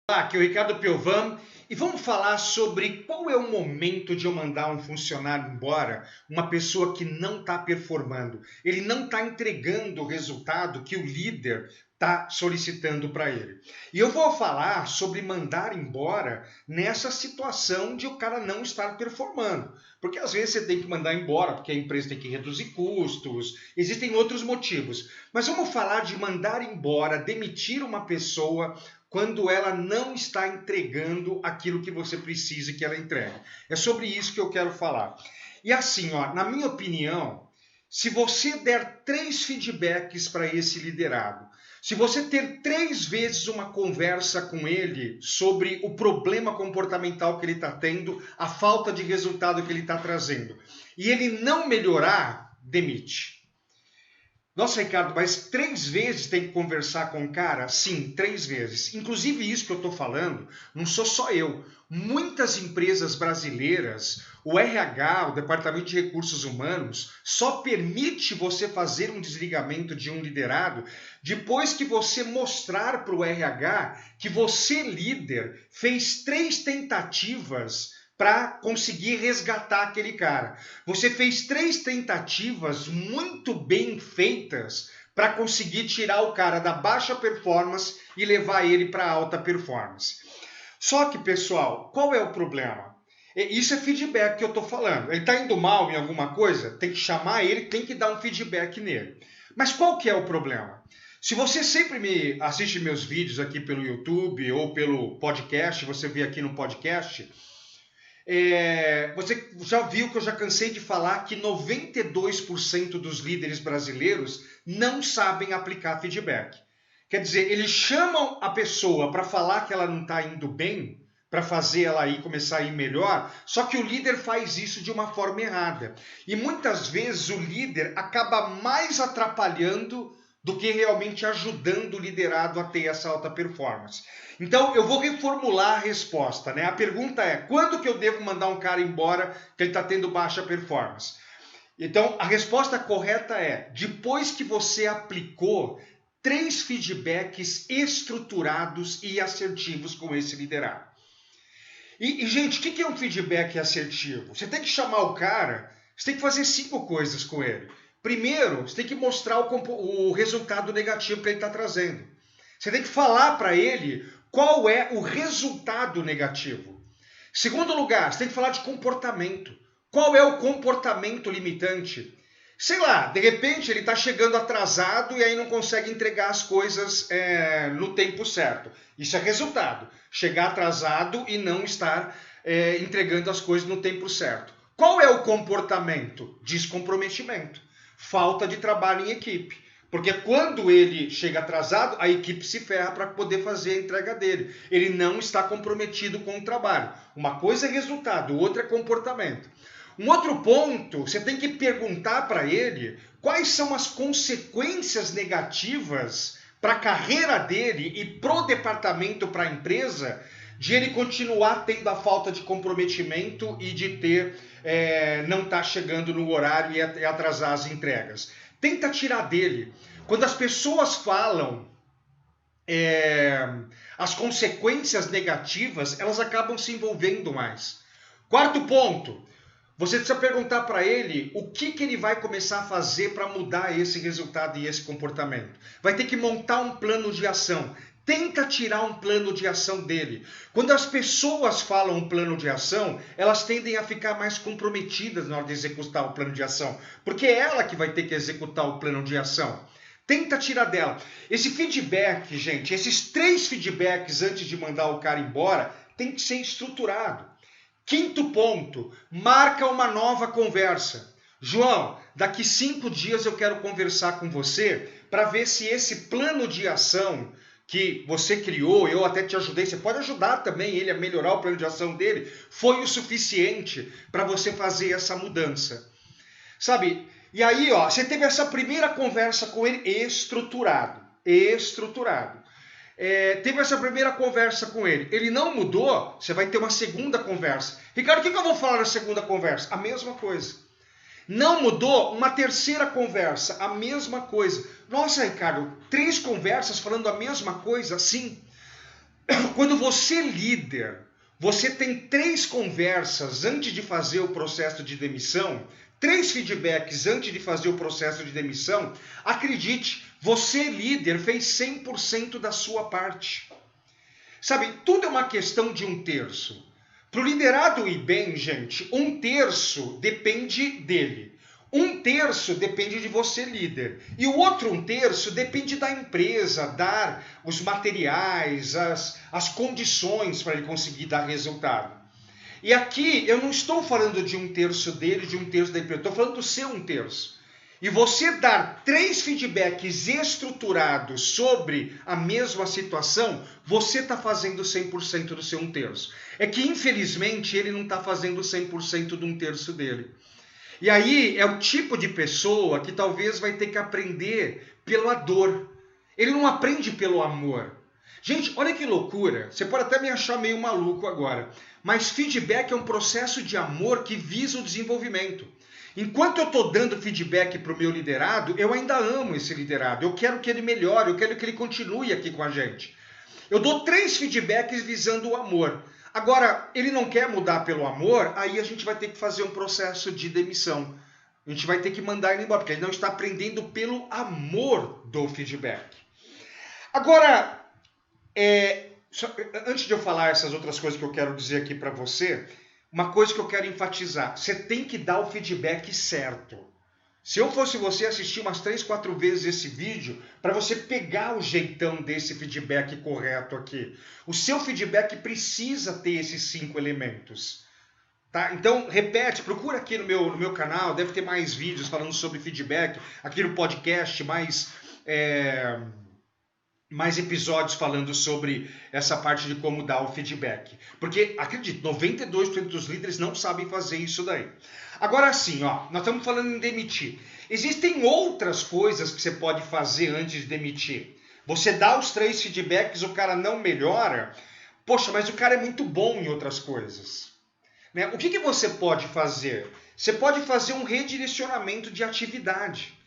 Olá, aqui é o Ricardo Piovan e vamos falar sobre qual é o momento de eu mandar um funcionário embora, uma pessoa que não está performando, ele não está entregando o resultado que o líder está solicitando para ele. E eu vou falar sobre mandar embora nessa situação de o cara não estar performando. Porque às vezes você tem que mandar embora porque a empresa tem que reduzir custos, existem outros motivos. Mas vamos falar de mandar embora, demitir uma pessoa quando ela não está entregando aquilo que você precisa que ela entregue. É sobre isso que eu quero falar. E assim, ó, na minha opinião, se você der 3 feedbacks para esse liderado, se você ter 3 vezes uma conversa com ele sobre o problema comportamental que ele está tendo, a falta de resultado que ele está trazendo, e ele não melhorar, demite. Nossa, Ricardo, mas 3 vezes tem que conversar com o cara? Sim, 3 vezes. Inclusive isso que eu estou falando, não sou só eu. Muitas empresas brasileiras, o RH, o Departamento de Recursos Humanos, só permite você fazer um desligamento de um liderado depois que você mostrar para o RH que você, líder, fez 3 tentativas para conseguir resgatar aquele cara. Você fez 3 tentativas muito bem feitas para conseguir tirar o cara da baixa performance e levar ele para alta performance. Só que, pessoal, qual é o problema? Isso é feedback que eu estou falando. Ele está indo mal em alguma coisa? Tem que chamar ele, tem que dar um feedback nele. Mas qual que é o problema? Se você sempre me assiste meus vídeos aqui pelo YouTube ou pelo podcast, você vê aqui no podcast, você já viu que eu já cansei de falar que 92% dos líderes brasileiros não sabem aplicar feedback. Quer dizer, eles chamam a pessoa para falar que ela não está indo bem, para fazer ela ir começar a ir melhor, só que o líder faz isso de uma forma errada. E muitas vezes o líder acaba mais atrapalhando do que realmente ajudando o liderado a ter essa alta performance. Então eu vou reformular a resposta, né? A pergunta é: quando que eu devo mandar um cara embora que ele está tendo baixa performance? Então a resposta correta é: depois que você aplicou 3 feedbacks estruturados e assertivos com esse liderado. Gente, o que é um feedback assertivo? Você tem que chamar o cara, você tem que fazer 5 coisas com ele. Primeiro, você tem que mostrar o resultado negativo que ele está trazendo. Você tem que falar para ele qual é o resultado negativo. Segundo lugar, você tem que falar de comportamento. Qual é o comportamento limitante? Sei lá, de repente ele está chegando atrasado e aí não consegue entregar as coisas no tempo certo. Isso é resultado. Chegar atrasado e não estar entregando as coisas no tempo certo. Qual é o comportamento? Descomprometimento. Falta de trabalho em equipe. Porque quando ele chega atrasado, a equipe se ferra para poder fazer a entrega dele. Ele não está comprometido com o trabalho. Uma coisa é resultado, outra é comportamento. Um outro ponto, você tem que perguntar para ele quais são as consequências negativas para a carreira dele e para o departamento, para a empresa, de ele continuar tendo a falta de comprometimento e de ter não estar chegando no horário e atrasar as entregas. Tenta tirar dele. Quando as pessoas falam as consequências negativas, elas acabam se envolvendo mais. Quarto ponto, você precisa perguntar para ele o que ele vai começar a fazer para mudar esse resultado e esse comportamento. Vai ter que montar um plano de ação. Tenta tirar um plano de ação dele. Quando as pessoas falam um plano de ação, elas tendem a ficar mais comprometidas na hora de executar o plano de ação, porque é ela que vai ter que executar o plano de ação. Tenta tirar dela. Esse feedback, gente, esses 3 feedbacks antes de mandar o cara embora, tem que ser estruturado. Quinto ponto, marca uma nova conversa. João, daqui 5 dias eu quero conversar com você para ver se esse plano de ação que você criou, eu até te ajudei, você pode ajudar também ele a melhorar o plano de ação dele, foi o suficiente para você fazer essa mudança. Sabe? E aí, ó, você teve essa primeira conversa com ele estruturado. Teve essa primeira conversa com ele. Ele não mudou, você vai ter uma segunda conversa. Ricardo, o que eu vou falar na segunda conversa? A mesma coisa. Não mudou, uma terceira conversa, a mesma coisa. Nossa, Ricardo, 3 conversas falando a mesma coisa? Sim. Quando você líder, você tem 3 conversas antes de fazer o processo de demissão, 3 feedbacks antes de fazer o processo de demissão, acredite, você líder fez 100% da sua parte. Sabe, tudo é uma questão de 1/3. Para o liderado ir bem, gente, 1/3 depende dele. 1/3 depende de você, líder. E o outro 1/3 depende da empresa, dar os materiais, as condições para ele conseguir dar resultado. E aqui eu não estou falando de 1/3 dele, de 1/3 da empresa, estou falando do seu 1/3. E você dar 3 feedbacks estruturados sobre a mesma situação, você está fazendo 100% do seu 1/3. É que, infelizmente, ele não está fazendo 100% do 1/3 dele. E aí é o tipo de pessoa que talvez vai ter que aprender pela dor. Ele não aprende pelo amor. Gente, olha que loucura. Você pode até me achar meio maluco agora. Mas feedback é um processo de amor que visa o desenvolvimento. Enquanto eu estou dando feedback para o meu liderado, eu ainda amo esse liderado. Eu quero que ele melhore, eu quero que ele continue aqui com a gente. Eu dou 3 feedbacks visando o amor. Agora, ele não quer mudar pelo amor, aí a gente vai ter que fazer um processo de demissão. A gente vai ter que mandar ele embora, porque ele não está aprendendo pelo amor do feedback. Agora, antes de eu falar essas outras coisas que eu quero dizer aqui para você, uma coisa que eu quero enfatizar, você tem que dar o feedback certo. Se eu fosse você, assistir umas 3, 4 vezes esse vídeo para você pegar o jeitão desse feedback correto aqui. O seu feedback precisa ter esses 5 elementos. Tá? Então, repete, procura aqui no meu canal, deve ter mais vídeos falando sobre feedback, aqui no podcast, mais episódios falando sobre essa parte de como dar o feedback. Porque, acredito, 92% dos líderes não sabem fazer isso daí. Agora sim, ó, nós estamos falando em demitir. Existem outras coisas que você pode fazer antes de demitir. Você dá os 3 feedbacks, o cara não melhora. Poxa, mas o cara é muito bom em outras coisas. Né? O que você pode fazer? Você pode fazer um redirecionamento de atividade.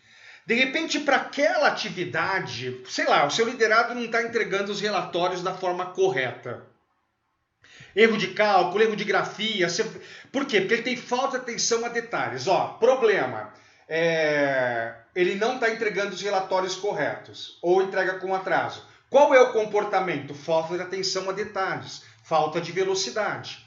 De repente, para aquela atividade, sei lá, o seu liderado não está entregando os relatórios da forma correta. Erro de cálculo, erro de grafia. Por quê? Porque ele tem falta de atenção a detalhes. Ó, problema. Ele não está entregando os relatórios corretos. Ou entrega com atraso. Qual é o comportamento? Falta de atenção a detalhes. Falta de velocidade.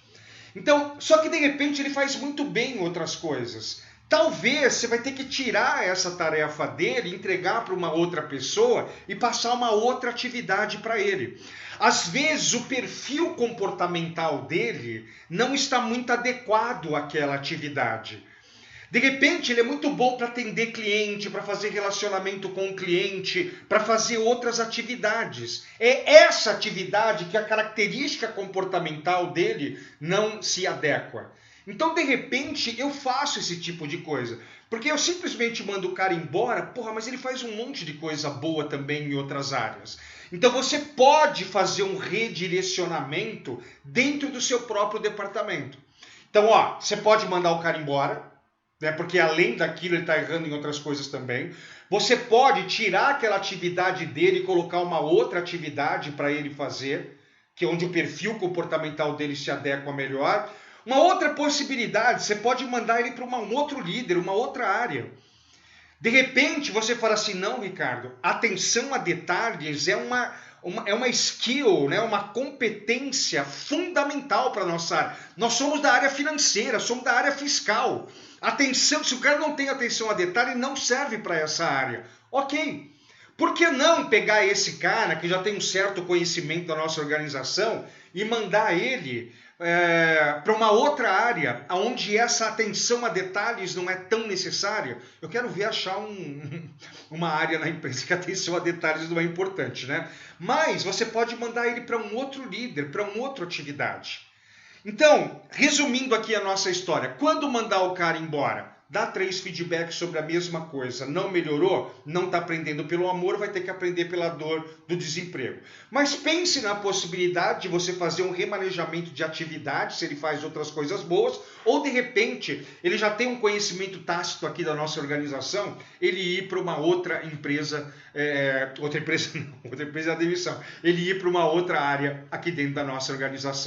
Então, só que de repente ele faz muito bem outras coisas. Talvez você vai ter que tirar essa tarefa dele, entregar para uma outra pessoa e passar uma outra atividade para ele. Às vezes o perfil comportamental dele não está muito adequado àquela atividade. De repente ele é muito bom para atender cliente, para fazer relacionamento com o cliente, para fazer outras atividades. É essa atividade que a característica comportamental dele não se adequa. Então, de repente, eu faço esse tipo de coisa. Porque eu simplesmente mando o cara embora, porra, mas ele faz um monte de coisa boa também em outras áreas. Então, você pode fazer um redirecionamento dentro do seu próprio departamento. Então, ó, você pode mandar o cara embora, né, porque além daquilo ele está errando em outras coisas também. Você pode tirar aquela atividade dele e colocar uma outra atividade para ele fazer, que é onde o perfil comportamental dele se adequa melhor. Uma outra possibilidade, você pode mandar ele para um outro líder, uma outra área. De repente, você fala assim, não, Ricardo, atenção a detalhes é uma skill, né? Uma competência fundamental para a nossa área. Nós somos da área financeira, somos da área fiscal. Atenção, se o cara não tem atenção a detalhe, não serve para essa área. Ok. Por que não pegar esse cara que já tem um certo conhecimento da nossa organização e mandar ele para uma outra área, onde essa atenção a detalhes não é tão necessária? Eu quero ver achar uma área na empresa que a atenção a detalhes não é importante, né? Mas você pode mandar ele para um outro líder, para uma outra atividade. Então, resumindo aqui a nossa história, quando mandar o cara embora? dá 3 feedbacks sobre a mesma coisa, não melhorou, não está aprendendo pelo amor, vai ter que aprender pela dor do desemprego. Mas pense na possibilidade de você fazer um remanejamento de atividade, se ele faz outras coisas boas, ou de repente ele já tem um conhecimento tácito aqui da nossa organização, ele ir para uma outra empresa, outra empresa de admissão, ele ir para uma outra área aqui dentro da nossa organização.